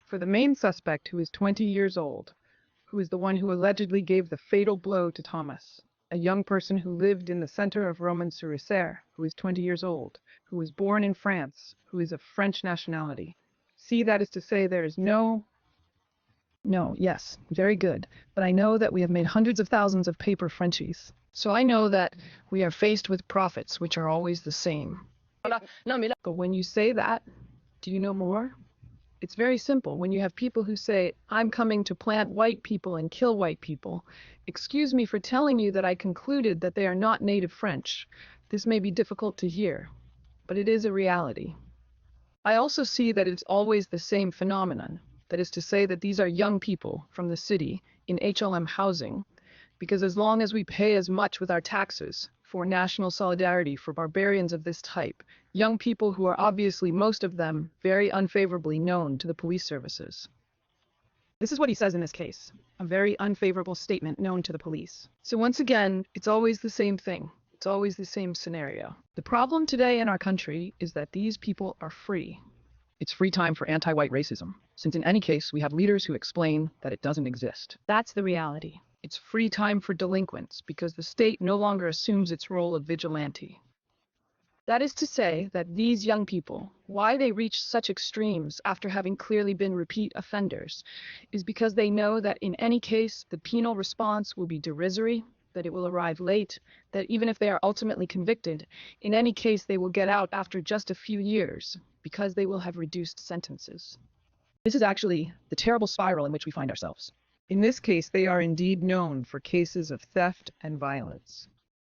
for the main suspect, who is 20 years old, who is the one who allegedly gave the fatal blow to Thomas, a young person who lived in the center of Romans-sur-Isère, who is 20 years old, who was born in France, who is of French nationality. See, that is to say, there is no, yes, very good. But I know that we have made hundreds of thousands of paper Frenchies. So I know that we are faced with profits, which are always the same. But when you say that, do you know more? It's very simple. When you have people who say, I'm coming to plant white people and kill white people, excuse me for telling you that I concluded that they are not native French. This may be difficult to hear, but it is a reality. I also see that it's always the same phenomenon. That is to say that these are young people from the city in HLM housing, because as long as we pay as much with our taxes for national solidarity for barbarians of this type, young people who are obviously, most of them, very unfavorably known to the police services. This is what he says in this case, a very unfavorable statement known to the police. So once again, it's always the same thing. It's always the same scenario. The problem today in our country is that these people are free. It's free time for anti-white racism, since in any case we have leaders who explain that it doesn't exist. That's the reality. It's free time for delinquents because the state no longer assumes its role of vigilante. That is to say that these young people, why they reach such extremes after having clearly been repeat offenders, is because they know that in any case the penal response will be derisory, that it will arrive late, that even if they are ultimately convicted, in any case they will get out after just a few years, because they will have reduced sentences. This is actually the terrible spiral in which we find ourselves. In this case, they are indeed known for cases of theft and violence.